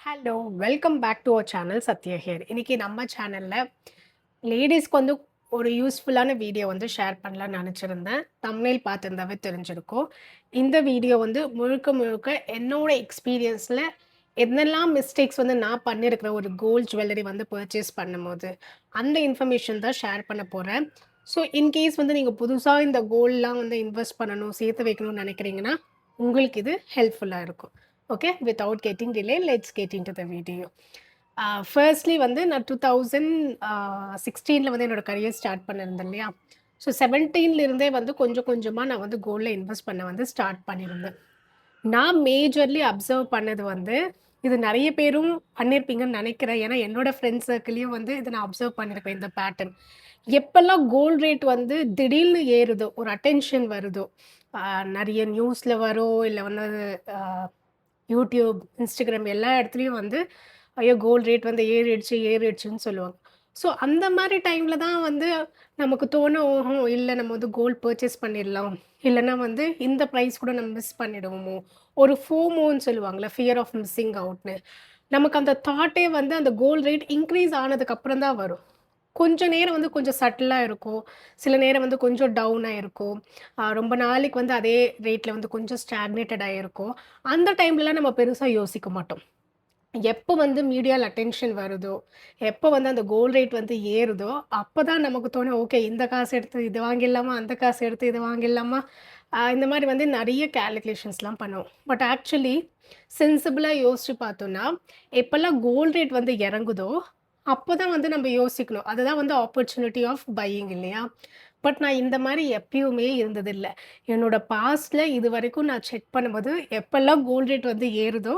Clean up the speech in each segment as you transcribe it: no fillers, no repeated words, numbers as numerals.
Hello! Welcome back to our channel Sathya here. இன்னைக்கு நம்ம சேனல்ல லேடீஸ்க்கு வந்து ஒரு யூஸ்ஃபுல்லான வீடியோ வந்து ஷேர் பண்ணலாம்னு நெனச்சிருந்தேன். தம்ப்நெயில் பார்த்திருந்தாவே தெரிஞ்சிருக்கும். இந்த வீடியோ வந்து முழுக்க முழுக்க என்னோட எக்ஸ்பீரியன்ஸ்ல என்னெல்லாம் மிஸ்டேக்ஸ் வந்து நான் பண்ணியிருக்கிறேன் ஒரு கோல்ட் ஜுவல்லரி வந்து பர்ச்சேஸ் பண்ணும்போது, அந்த இன்ஃபர்மேஷன் தான் ஷேர் பண்ண போறேன். ஸோ இன்கேஸ் வந்து நீங்க புதுசா இந்த கோல்ட்லாம் வந்து இன்வெஸ்ட் பண்ணணும், சேர்த்து வைக்கணும்னு நெனைக்கிறீங்கன்னா, உங்களுக்கு இது ஹெல்ப்ஃபுல்லா இருக்கும். Okay, without getting delay let's get into the video. Firstly வந்து நான் 2016ல வந்து என்னோட கரியர் ஸ்டார்ட் பண்ணியிருந்தேன் இல்லையா? ஸோ 17ல இருந்தே வந்து கொஞ்சம் கொஞ்சமா நான் வந்து கோல்ட்ல இன்வெஸ்ட் பண்ண வந்து ஸ்டார்ட் பண்ணியிருந்தேன். நான் மேஜர்லி அப்சர்வ் பண்ணது வந்து, இது நெறைய பேரும் பண்ணியிருப்பீங்கன்னு நெனைக்கிறேன். ஏன்னா என்னோட ஃப்ரெண்ட்ஸ் சர்க்கிள்லயும் வந்து இத நான் அப்சர்வ் பண்ணியிருப்பேன் இந்த பேட்டர்ன். எப்பல்லாம் கோல்ட் ரேட் வந்து திடீர்னு ஏறுதோ, ஒரு அட்டென்ஷன் வருதோ, அ நெறைய நியூஸ்ல வரும், இல்ல வந்து அ யூடியூப், Instagram எல்லா இடத்துலயும் வந்து, ஐயோ! கோல்ட் ரேட் வந்து ஏறிடுச்சு, ஏறிடுச்சுன்னு சொல்லுவாங்க. ஸோ அந்த மாரி டைம்ல தான் வந்து நமக்கு தோணும், ஓஹோ! இல்ல நம்ம வந்து கோல்ட் பர்ச்சேஸ் பண்ணிடலாம். இல்லன்னா வந்து இந்த பிரைஸ் கூட நம்ம மிஸ் பண்ணிடுவோமோ! ஒரு ஃபோமோன்னு சொல்லுவாங்கல்ல, ஃபியர் ஆஃப் மிஸ்ஸிங் அவுட்ன்னு. நமக்கு அந்த தாட்டே வந்து அந்த கோல்ட் ரேட் இன்க்ரீஸ் ஆனதுக்கு அப்புறம் தான் வரும். கொஞ்ச நேரம் வந்து கொஞ்சம் சட்டிலா இருக்கும். சில நேரம் வந்து கொஞ்சம் டவுன் ஆயிருக்கும். ரொம்ப நாளைக்கு வந்து அதே ரேட்ல வந்து கொஞ்சம் ஸ்டாக்னேட்டட் ஆயிருக்கும். அந்த டைம்லலாம் நம்ம பெருசா யோசிக்க மாட்டோம். எப்ப வந்து மீடியால அட்டென்ஷன் வருதோ, எப்ப வந்து அந்த கோல்ட் ரேட் வந்து ஏறுதோ, அப்பதான் நமக்கு தோணும், ஓகே இந்த காசு எடுத்து இது வாங்கிடலாமா? அந்த காசு எடுத்து இது வாங்கிடலாமா? இந்த மாரி வந்து நெறைய கால்குலேஷன்ஸ்லாம் பண்ணுவோம். பட் ஆக்சுவலி சென்சிபிளா யோசிச்சு பார்த்தோம்னா, எப்பலாம் கோல்ட் ரேட் வந்து இறங்குதோ, அப்பதான் வந்து நம்ம யோசிக்கணும். அதுதான் வந்து ஆப்பர்ச்சுனிட்டி ஆஃப் பையிங் இல்லையா? பட் நான் இந்த மாரி எப்பயுமே இருந்ததில்ல. என்னோட பாஸ்ட்ல இதுவரைக்கும் நான் செக் பண்ணும்போது, எப்பலாம் கோல்ட் ரேட் வந்து ஏறுதோ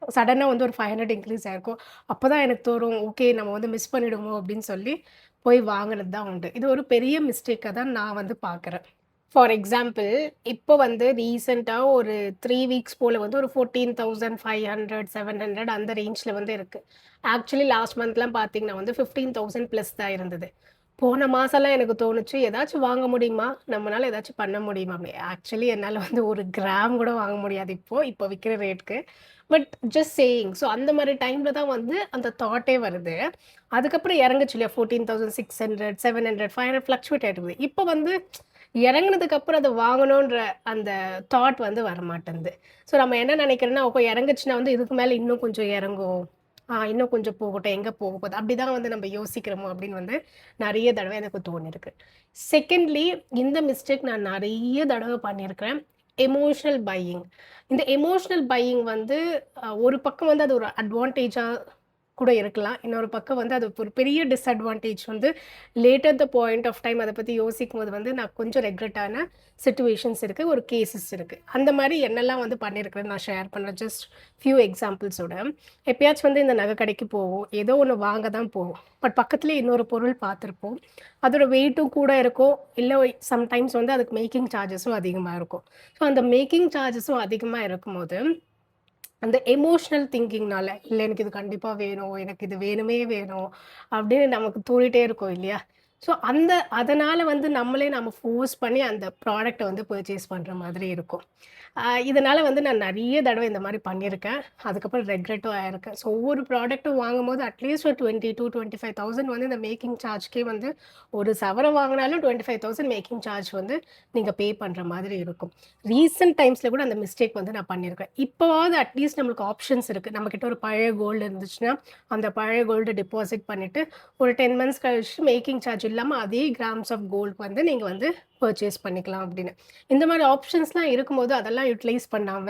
சடனா வந்து ஒரு 500 இன்க்ரீஸ் ஆயிருக்கும். அப்பதான் எனக்கு தோணும், ஓகே நம்ம வந்து மிஸ் பண்ணிடுவோமோ அப்படின்னு சொல்லி போய் வாங்குனது தான் உண்டு. இது ஒரு பெரிய மிஸ்டேக்கா தான் நான் வந்து பார்க்குறேன். ஃபார் எக்ஸாம்பிள் இப்போ வந்து ரீசென்ட்டா ஒரு 3 வீக்ஸ் போல வந்து ஒரு 14,500, 700 அந்த ரேஞ்ச்ல வந்து இருக்கு. ஆக்சுவலி லாஸ்ட் மந்த்லாம் பார்த்தீங்கன்னா வந்து 15,000 ப்ளஸ் தான் இருந்தது. போன மாசம்லாம் எனக்கு தோணுச்சு, ஏதாச்சும் வாங்க முடியுமா? நம்மனால ஏதாச்சும் பண்ண முடியுமா? அப்படி ஆக்சுவலி என்னால வந்து ஒரு கிராம் கூட வாங்க முடியாது இப்போ விக்கிற ரேட்க்கு. But just saying. ஸோ அந்த மாரி டைம்ல தான் வந்து அந்த தாட்டே வருது. அதுக்கப்புறம் இறங்குச்சு இல்லையா 14,600, 700, 500 ஃப்ளக்சுவேட் ஆயிட்டு இப்போ வந்து இறங்குனதுக்கு அப்புறம் அத வாங்கணுன்ற அந்த தாட் வந்து வரமாட்டேன்து. ஸோ நம்ம என்ன நினைக்கிறோம்னா, ஓகே இறங்குச்சுன்னா வந்து இதுக்கு மேல இன்னும் கொஞ்சம் இறங்கும். இன்னும் கொஞ்சம் போகட்டும். எங்க போக போகுது? அப்படிதான் வந்து நம்ம யோசிக்கிறோமோ அப்படின்னு வந்து நெறைய தடவ எனக்கு தோணியிருக்கு. செகண்ட்லி இந்த மிஸ்டேக் நான் நெறைய தடவ பண்ணியிருக்கிறேன். Emotional buying. இந்த எமோஷனல் பையிங் வந்து ஒரு பக்கம் வந்து அது ஒரு அட்வான்டேஜா கூட இருக்கலாம். இன்னொரு பக்கம் வந்து அது ஒரு பெரிய டிஸ்அட்வான்டேஜ் வந்து later the point of time அத பத்தி யோசிக்கும்போது வந்து நான் கொஞ்சம் ரெக்ரெட்டான சிச்சுவேஷன்ஸ் இருக்கு. ஒரு கேஸஸ் இருக்கு. அந்த மாரி என்னெல்லாம் வந்து பண்ணியிருக்கிறேன்னு நான் ஷேர் பண்றேன். ஜஸ்ட் ஃபியூ எக்ஸாம்பிள்ஸோட. எப்பயாச்சும் வந்து இந்த நகை கடைக்கு போவோம். ஏதோ ஒண்ணு வாங்க தான் போவோம். பட் பக்கத்திலேயே இன்னொரு பொருள் பார்த்திருப்போம். அதோட வெயிட்டும் கூட இருக்கும். இல்ல சம்டைம்ஸ் வந்து அதுக்கு மேக்கிங் சார்ஜஸும் அதிகமா இருக்கும். ஸோ அந்த மேக்கிங் சார்ஜஸும் அதிகமா இருக்கும்போது அந்த எமோஷனல் திங்கிங்னால, இல்ல எனக்கு இது கண்டிப்பா வேணும். எனக்கு இது வேணுமே வேணும். அப்படின்னு நமக்கு தோணிட்டே இருக்கும் இல்லையா? ஸோ அதனால வந்து நம்மளே நம்ம ஃபோர்ஸ் பண்ணி அந்த ப்ராடக்ட்ட வந்து பர்ச்சேஸ் பண்ற மாதிரி இருக்கும். இதனால வந்து நான் நெறைய தடவ இந்த மாரி பண்ணியிருக்கேன். அதுக்கப்புறம் ரெக்ரெட்டும் ஆயிருக்கேன். ஸோ ஒவ்வொரு ப்ராடக்ட்டும் வாங்கும்போது அட்லீஸ்ட் ஒரு 22,000, 25,000 வந்து இந்த மேக்கிங் சார்ஜ்க்கே வந்து ஒரு சவரம் வாங்குனாலும் 25,000 மேக்கிங் சார்ஜ் வந்து நீங்க பே பண்ற மாதிரி இருக்கும். ரீசென்ட் டைம்ஸ்ல கூட அந்த மிஸ்டேக் வந்து நான் பண்ணியிருக்கேன். இப்பவாவது அட்லீஸ்ட் நம்மளுக்கு ஆப்ஷன்ஸ் இருக்கு. நம்மகிட்ட ஒரு பழைய கோல்டு இருந்துச்சுன்னா, அந்த பழைய கோல்ட டெபாசிட் பண்ணிட்டு, ஒரு 10 மந்த்ஸ் கழிச்சு மேக்கிங் சார்ஜ் இல்லாம அதே கிராம்ஸ் ஆஃப் கோல்ட் வந்து நீங்க வந்து பர்ச்சேஸ் பண்ணிக்கலாம் அப்படின்னு. இந்த மாரி ஆப்ஷன்ஸ்லாம் இருக்கும்போது அதெல்லாம் யுட்டிலைஸ் பண்ணாம,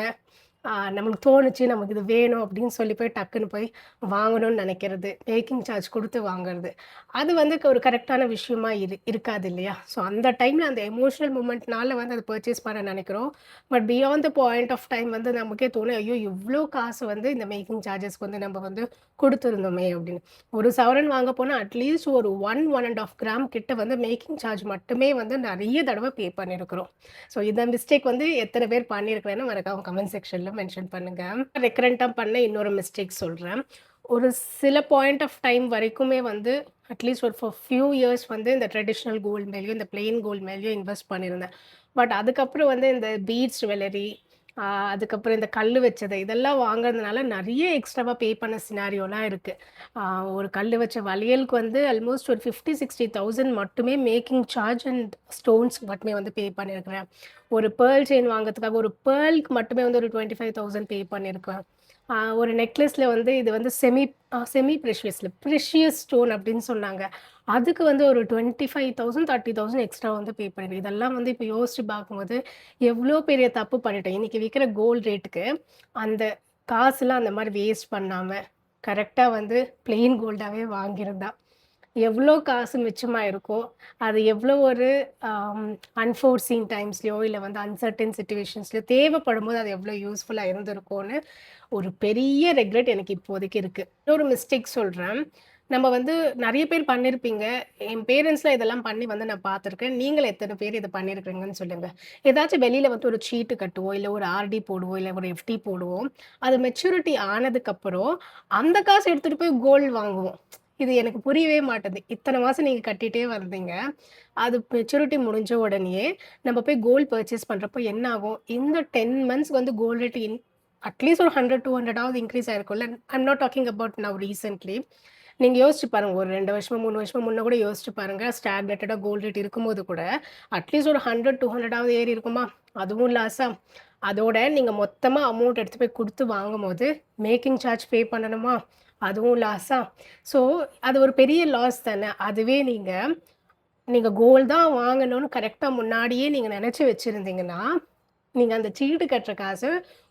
நம்மளுக்கு தோணுச்சு நமக்கு இது வேணும் அப்படின்னு சொல்லி போய் டக்குன்னு போய் வாங்கணும்னு நெனைக்கிறது. மேக்கிங் சார்ஜ் குடுத்து வாங்குறது. அது வந்து ஒரு கரெக்ட்டான விஷயமா இருக்காது இல்லையா? ஸோ அந்த டைம்ல அந்த எமோஷனல் மூமெண்ட்னால வந்து அத பர்ச்சேஸ் பண்ண நெனைக்கிறோம். But beyond the point of time வந்து நமக்கே தோணும், ஐயோ! இவ்ளோ காசு வந்து இந்த மேக்கிங் சார்ஜஸ்க்கு வந்து நம்ம வந்து குடுத்துருந்தோமே அப்படின்னு. ஒரு சவரன் வாங்க போனா அட்லீஸ்ட் ஒரு 1, 1 1/2 கிராம் கிட்ட வந்து மேக்கிங் சார்ஜ் மட்டுமே வந்து நெறைய தடவ பே பண்ணியிருக்கிறோம். ஸோ இந்த மிஸ்டேக் வந்து எத்தன பேர் பண்ணியிருக்கிறேன்னு மறக்காம கமெண்ட் செக்ஷன்ல மென்ஷன் பண்ணுங்க. ரெக்கரண்ட்டா பண்ண இன்னொரு மிஸ்டேக் சொல்றேன். ஒரு சில பாயிண்ட் ஆஃப் டைம் வரைக்குமே வந்து அட்லீஸ்ட் ஒரு ஃபார் ஃபியூ இயர்ஸ் வந்து இந்த ட்ரெடிஷனல் கோல்ட் மேலயும், இந்த பிளெயின் கோல்ட் மேலயும் இன்வெஸ்ட் பண்ணியிருந்தேன். பட் அதுக்கப்புறம் வந்து இந்த பீட்ஸ் ஜுவல்லரி, அதுக்கப்புறம் இந்த கல்லு வச்சது இதெல்லாம் வாங்குறதுனால நெறைய எக்ஸ்ட்ராவா பே பண்ண சினாரியோலாம் இருக்கு. ஆ ஒரு கல்லு வச்ச வளையலுக்கு வந்து ஆல்மோஸ்ட் ஒரு 50, 60,000 மட்டுமே மேக்கிங் சார்ஜ் அண்ட் ஸ்டோன்ஸ்க்கு மட்டுமே வந்து பே பண்ணியிருக்கிறேன். ஒரு பேர்ல் செயின் வாங்குறதுக்காக ஒரு பேர்ல்க்கு மட்டுமே வந்து ஒரு 25,000 பே பண்ணியிருக்கேன். ஒரு நெக்லஸ்ல வந்து இது வந்து செமி ப்ரெஷியஸ்ல ப்ரெஷியஸ் ஸ்டோன் அப்படின்னு சொன்னாங்க. அதுக்கு வந்து ஒரு 25,000, 30,000 எக்ஸ்ட்ரா வந்து பே பண்ணியிருக்கேன். இதெல்லாம் வந்து இப்ப யோசிச்சு பார்க்கும்போது, எவ்ளோ பெரிய தப்பு பண்ணிட்டேன். இன்னைக்கு விக்கிற கோல்ட் ரேட்டுக்கு, அந்த காசுலாம் அந்த மாரி வேஸ்ட் பண்ணாம, கரெக்ட்டா வந்து பிளெயின் கோல்டாவே வாங்கியிருந்தா, எவ்ளோ காசு மிச்சமாயிருக்கோ, அது எவ்ளோ ஒரு அம் அன்ஃபோர்சீன் டைம்ஸ்லயோ, இல்ல வந்து அன்சர்டன் சிட்யூவேஷன்ஸ்லயோ தேவைப்படும்போது அது எவ்ளோ யூஸ்ஃபுல்லா இருந்திருக்கும்னு, ஒரு பெரிய ரெக்ரெட் எனக்கு இப்போதைக்கு இருக்கு. இன்னொரு மிஸ்டேக் சொல்றேன். நம்ம வந்து நெறைய பேர் பண்ணியிருப்பீங்க. என் பேரண்ட்ஸ்லாம் இதெல்லாம் பண்ணி வந்து நான் பார்த்துருக்கேன். நீங்கள எத்தன பேர் இத பண்ணியிருக்கிறீங்கன்னு சொல்லுங்க. ஏதாச்சும் வெளியில வந்து ஒரு சீட்டு கட்டுவோம், இல்ல ஒரு ஆர்டி போடுவோம், இல்ல ஒரு எஃப்டி போடுவோம். அது மெச்சூரிட்டி ஆனதுக்கப்புறம், அந்த காசு எடுத்துட்டு போய் கோல்டு வாங்குவோம். இது எனக்கு புரியவே மாட்டேது. இத்தன மாசம் நீங்க கட்டிட்டே வந்தீங்க. அது மெச்சூரிட்டி முடிஞ்ச உடனேயே நம்ம போய் கோல்ட் பர்ச்சேஸ் பண்றப்போ என்ன ஆகும்? இந்த 10 மந்த்ஸ்க்கு வந்து கோல்ட் ரேட் அட்லீஸ்ட் ஒரு 100, 200 இன்கிரீஸ் ஆயிருக்கும்ல. I'm not talking about now recently. நீங்க யோசிச்சு பாருங்க. ஒரு 2 வருஷமோ, 3 வருஷமோ முன்ன கூட யோசிச்சு பாருங்க. ஸ்டாக்னேட்டடா கோல்ட் ரேட் இருக்கும்போது கூட, அட்லீஸ்ட் ஒரு 100, 200 ஏறி இருக்குமா? அதுவும் லாஸா? அதோட நீங்க மொத்தமா அமௌண்ட் எடுத்து போய் குடுத்து வாங்கும்போது, மேக்கிங் சார்ஜ் பே பண்ணணுமா? அதுவும் லாஸா? ஸோ, அது ஒரு பெரிய லாஸ் தானே! அதுவே நீங்க நீங்க கோல்ட் தான் வாங்கணும்னு கரெக்ட்டா முன்னாடியே நீங்க நெனச்சு வச்சிருந்தீங்கன்னா, நீங்க அந்த சீட்டு கட்டுற காச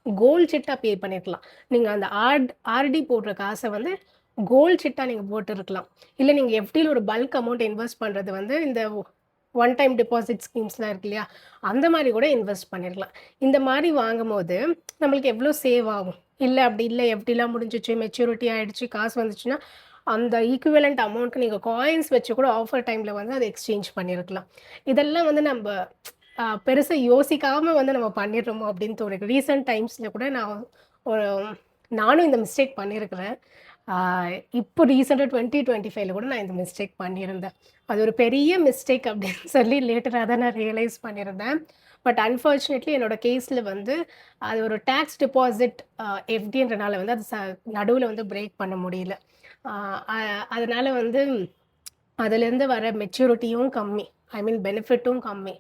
கோல்ட் சிட்டா பே பண்ணியிருக்கலாம். நீங்க அந்த ஆர்டி போடுற காச வந்து கோல்ட் சிட்டா நீங்க போட்டுருக்கலாம். இல்ல நீங்க எஃப்டில ஒரு பல்க் அமௌண்ட் இன்வெஸ்ட் பண்றது வந்து இந்த ஒன் டைம் டெபாசிட் ஸ்கீம்ஸ்லாம் இருக்கு இல்லையா? அந்த மாரி கூட இன்வெஸ்ட் பண்ணிருக்கலாம். இந்த மாரி வாங்கும்போது நம்மளுக்கு எவ்ளோ சேவ் ஆகும்? இல்ல அப்படி இல்ல எஃப்டிலாம் முடிஞ்சுச்சு, மெச்சூரிட்டி ஆயிடுச்சு, காசு வந்துச்சுன்னா, அந்த ஈக்விவலெண்ட் அமௌண்ட்க்கு நீங்க காயின்ஸ் வச்சு கூட ஆஃபர் டைம்ல வந்து அத எக்ஸ்சேஞ்ச் பண்ணியிருக்கலாம். இதெல்லாம் வந்து நம்ப பெருசா யோசிக்காம வந்து நம்ம பண்ணிடுறோமோ அப்படின்னு தோணுது. ரீசென்ட் டைம்ஸ்ல கூட ஒரு நானும் இந்த மிஸ்டேக் பண்ணியிருக்கிறேன். ஆ இப்போ ரீசென்ட்டா 2025ல கூட நான் இந்த மிஸ்டேக் பண்ணியிருந்தேன். அது ஒரு பெரிய மிஸ்டேக் அப்படின்னு சொல்லி லேட்டரா தான் நான் ரியலைஸ் பண்ணியிருந்தேன். பட் அன்ஃபார்ச்சுனேட்லி என்னோட கேஸ்ல வந்து அது ஒரு டாக்ஸ் டெபாசிட் எஃப்டின்றனால வந்து அது நடுவுல வந்து பிரேக் பண்ண முடியல. ஆ அ அதனால வந்து அதுலேருந்து வர மெச்சூரிட்டியும் கம்மி. ஐ மீன் பெனிஃபிட்டும் கம்மி.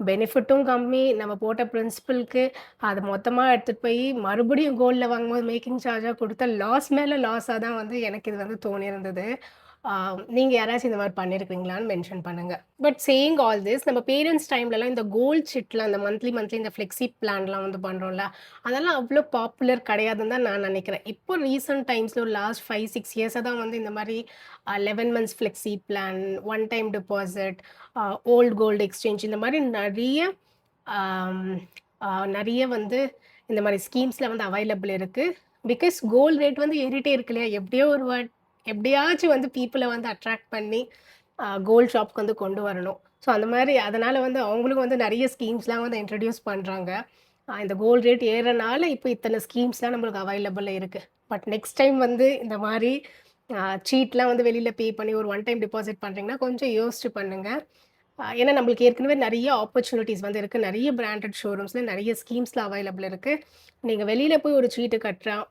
பெனிஃபிட்டும் கம்மி. நம்ம போட்ட பிரின்சிபலுக்கு அத மொத்தமா எடுத்துட்டு போய் மறுபடியும் கோல்ட்ல வாங்கும்போது மேக்கிங் சார்ஜா குடுத்தா லாஸ் மேல லாஸா தான் வந்து எனக்கு இது வந்து தோணியிருந்தது. ஆ நீங்க யாராச்சும் இந்த மாரி பண்ணியிருக்கிறீங்களான்னு மென்ஷன் பண்ணுங்க. பட் சேயிங் ஆல் திஸ் நம்ம பேரண்ட்ஸ் டைம்லலாம் இந்த கோல்ட் சிட்ல அந்த மந்த்லி இந்த ஃப்ளெக்ஸி பிளான்லாம் வந்து பண்றோம்ல, அதெல்லாம் அவ்ளோ பாப்புலர் கிடையாதுன்னு தான் நான் நெனைக்கிறேன். இப்போ ரீசென்ட் டைம்ஸ்ல ஒரு லாஸ்ட் 5, 6 இயர்ஸா தான் வந்து இந்த மாரி 11 months flexi plan, one time deposit, old gold exchange இந்த மாரி ஆம் நெறைய வந்து இந்த மாரி ஸ்கீம்ஸ்ல வந்து அவைலபிள் இருக்கு. பிகாஸ் கோல்ட் ரேட் வந்து ஏறிட்டே இருக்கு இல்லையா? எப்படியாச்சும் வந்து பீப்பிள வந்து அட்ராக்ட் பண்ணி கோல்ட் ஷாப்க்கு வந்து கொண்டு வரணும். ஸோ அந்த மாரி அதனால வந்து அவங்களும் வந்து நெறைய ஸ்கீம்ஸ்லாம் வந்து இன்ட்ரோடியூஸ் பண்றாங்க. இந்த கோல்ட் ரேட் ஏறுறனால இப்போ இத்தன ஸ்கீம்ஸ்லாம் நம்மளுக்கு அவைலபிள்ல இருக்கு. பட் நெக்ஸ்ட் டைம் வந்து இந்த மாரி சீட்லாம் வந்து வெளியில பே பண்ணி ஒரு ஒன் டைம் டெபாசிட் பண்றீங்கன்னா, கொஞ்சம் யோசிச்சு பண்ணுங்க. ஏன்னா நம்மளுக்கு ஏற்கனவே நெறைய ஆப்பர்ச்சுனிட்டீஸ் வந்து இருக்கு. நெறைய பிராண்டட் ஷோரூம்ஸ்ல நெறைய ஸ்கீம்ஸ்ல அவைலபிள் இருக்கு. நீங்க வெளியில போய் ஒரு சீட்டு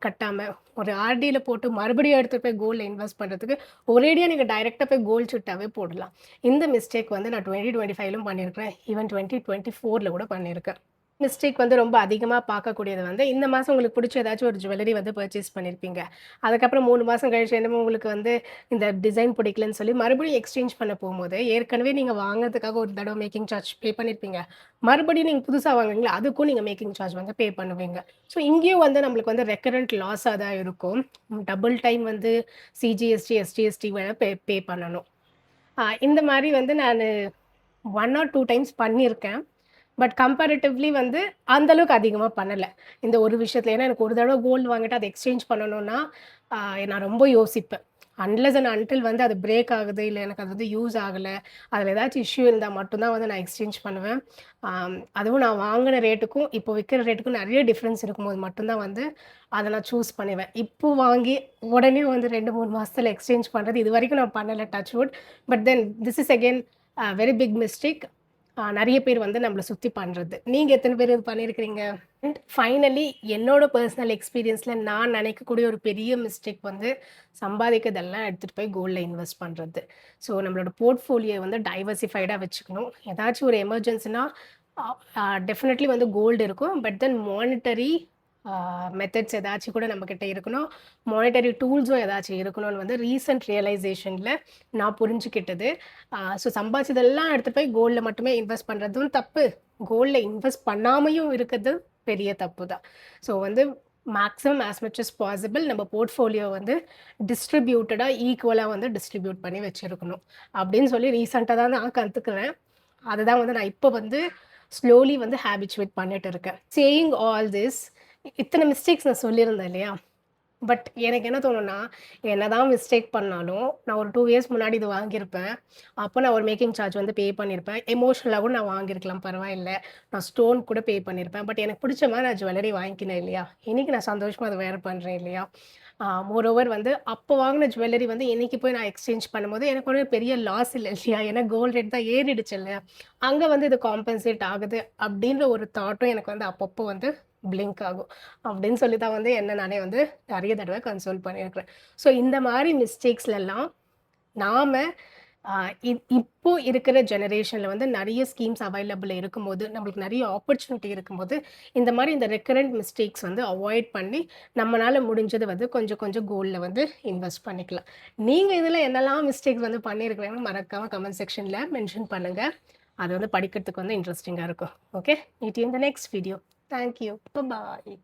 கட்டாம, ஒரு ஆர்டில போட்டு மறுபடியும் எடுத்துட்டு போய் கோல்ட்ல இன்வெஸ்ட் பண்றதுக்கு, ஒரேடியா நீங்க டைரக்ட்டா போய் கோல்ட் சிட்டாவே போடலாம். இந்த மிஸ்டேக் வந்து நான் 2025லும் பண்ணியிருக்கிறேன். ஈவன் 2024ல கூட பண்ணியிருக்கேன். மிஸ்டேக் வந்து ரொம்ப அதிகமா பார்க்கக்கூடியது வந்து, இந்த மாசம் உங்களுக்கு புடிச்ச ஏதாச்சும் ஒரு ஜுவல்லரி வந்து பர்ச்சேஸ் பண்ணியிருப்பீங்க. அதுக்கப்புறம் 3 மாசம் கழிச்சு என்னமோ உங்களுக்கு வந்து இந்த டிசைன் பிடிக்கலன்னு சொல்லி மறுபடியும் எக்ஸ்சேஞ்ச் பண்ண போம்போது, ஏற்கனவே நீங்க வாங்குனதுக்காக ஒரு தடவ மேக்கிங் சார்ஜ் பே பண்ணியிருப்பீங்க. மறுபடியும் நீங்க புதுசா வாங்குறீங்கல்ல, அதுக்கும் நீங்க மேக்கிங் சார்ஜ் வந்து பே பண்ணுவீங்க. ஸோ இங்கேயும் வந்து நம்மளுக்கு வந்து ரெக்கரண்ட் லாஸா தான் இருக்கும். டபுள் டைம் வந்து சிஜிஎஸ்டி, எஸ்டிஎஸ்டி வேற பே பண்ணணும். இந்த மாரி வந்து நானு 1 ஆர் 2 டைம்ஸ் பண்ணியிருக்கேன். பட் கம்பேரிட்டிவ்லி வந்து அந்த அளவுக்கு அதிகமா பண்ணல. இந்த ஒரு விஷயத்துல. ஏன்னா எனக்கு ஒரு தடவ கோல்டு வாங்கிட்டு அத எக்ஸ்சேஞ்ச் பண்ணணும்னா, ஆ நான் ரொம்ப யோசிப்பேன். அன்லெஸ் அண்ட் அன்டில் வந்து அது பிரேக் ஆகுது, இல்ல எனக்கு அது வந்து யூஸ் ஆகல, அதுல ஏதாச்சும் இஷ்யூ இருந்தா மட்டும் தான் வந்து நான் எக்ஸ்சேஞ்ச் பண்ணுவேன். அதுவும் நான் வாங்குன ரேட்டுக்கும், இப்போ விக்கிற ரேட்டுக்கும் நெறைய டிஃபரன்ஸ் இருக்கும்போது மட்டும் தான் வந்து அத நான் சூஸ் பண்ணுவேன். இப்போ வாங்கி உடனே வந்து 2, 3 மாசத்துல எக்ஸ்சேஞ்ச் பண்றது இதுவரைக்கும் நான் பண்ணல touch wood. But then this is again very big mistake. நெறைய பேர் வந்து நம்மள சுத்தி பண்றது. நீங்க எத்தன பேர் இது பண்ணியிருக்கிறீங்க? அண்ட் ஃபைனலி என்னோட பெர்சனல் எக்ஸ்பீரியன்ஸ்ல நான் நினைக்கக்கூடிய ஒரு பெரிய மிஸ்டேக் வந்து சம்பாதிக்கிறதெல்லாம் எடுத்துட்டு போய் கோல்ட்ல இன்வெஸ்ட் பண்றது. ஸோ நம்மளோட போர்ட்ஃபோலியோ வந்து டைவர்சிஃபைடா வச்சுக்கணும். ஏதாச்சும் ஒரு எமர்ஜென்சினா டெஃபினெட்லி வந்து கோல்டு இருக்கும். பட் தென் மானிட்டரி மெத்தட்ஸ் ஏதாச்சும் கூட நம்மக்கிட்ட இருக்கணும். மானிட்டரி டூல்ஸும் ஏதாச்சும் இருக்கணும்னு வந்து ரீசென்ட் ரியலைசேஷனில் நான் புரிஞ்சுக்கிட்டது. ஸோ சம்பாதிச்சதெல்லாம் எடுத்துட்டு போய் கோல்டில் மட்டுமே இன்வெஸ்ட் பண்ணுறதும் தப்பு. கோல்டில் இன்வெஸ்ட் பண்ணாமையும் இருக்கிறது பெரிய தப்பு தான். ஸோ வந்து maximum as much as possible நம்ம போர்ட்ஃபோலியோ வந்து டிஸ்ட்ரிபியூட்டடாக ஈக்குவலாக வந்து டிஸ்ட்ரிபியூட் பண்ணி வச்சுருக்கணும் அப்படின்னு சொல்லி ரீசெண்டாக தான் நான் கற்றுக்குறேன். அதுதான் வந்து நான் இப்போ வந்து ஸ்லோலி வந்து ஹேபிச்சுவேட் பண்ணிட்டு இருக்கேன். சேயிங் ஆல் திஸ், இத்தனை மிஸ்டேக்ஸ் நான் சொல்லியிருந்தேன் இல்லையா? பட் எனக்கு என்ன தோணும்னா, என்னதான் மிஸ்டேக் பண்ணாலும், நான் ஒரு 2 இயர்ஸ் முன்னாடி இது வாங்கியிருப்பேன். அப்போ நான் ஒரு மேக்கிங் சார்ஜ் வந்து பே பண்ணியிருப்பேன். எமோஷனலா கூட நான் வாங்கியிருக்கலாம், பரவாயில்ல. நான் ஸ்டோன் கூட பே பண்ணியிருப்பேன். பட் எனக்கு பிடிச்ச மாரி நான் ஜுவல்லரி வாங்கிக்கினேன் இல்லையா? இன்னைக்கு நான் சந்தோஷமா அத வேர் பண்றேன் இல்லையா? மோரோவர் வந்து அப்போ வாங்குன ஜுவல்லரி வந்து இன்னைக்கு போய் நான் எக்ஸ்சேஞ்ச் பண்ணும்போது எனக்கு ஒரு பெரிய லாஸ் இல்ல இல்லையா? ஏன்னா கோல்ட் ரேட் தான் ஏறிடுச்சு இல்லையா? அங்க வந்து இது காம்பன்சேட் ஆகுது அப்படின்ற ஒரு தாட்டும் எனக்கு வந்து அப்பப்போ வந்து பிளிங்க் ஆகும். அப்படின்னு சொல்லி தான் வந்து என்ன நானே வந்து நெறைய தடவ கன்சோல் பண்ணியிருக்கிறேன். ஸோ இந்த மாரி மிஸ்டேக்ஸ்லலாம் நாம இப்போ இருக்கிற ஜெனரேஷன்ல வந்து நெறைய ஸ்கீம்ஸ் அவைலபிள் இருக்கும்போது, நம்மளுக்கு நெறைய ஆப்பர்ச்சுனிட்டி இருக்கும்போது, இந்த மாரி இந்த ரெக்கரண்ட் மிஸ்டேக்ஸ் வந்து அவாய்ட் பண்ணி, நம்மனால முடிஞ்சது வந்து கொஞ்சம் கொஞ்சம் கோல்ட்ல வந்து இன்வெஸ்ட் பண்ணிக்கலாம். நீங்க இதுல என்னலாம் மிஸ்டேக்ஸ் வந்து பண்ணியிருக்கிறீங்கன்னு மறக்காம கமெண்ட் செக்ஷன்ல மென்ஷன் பண்ணுங்க. அது வந்து படிக்கிறதுக்கு வந்து இன்ட்ரஸ்டிங்கா இருக்கும். Okay. Meet you in the next video. Thank you. Bye.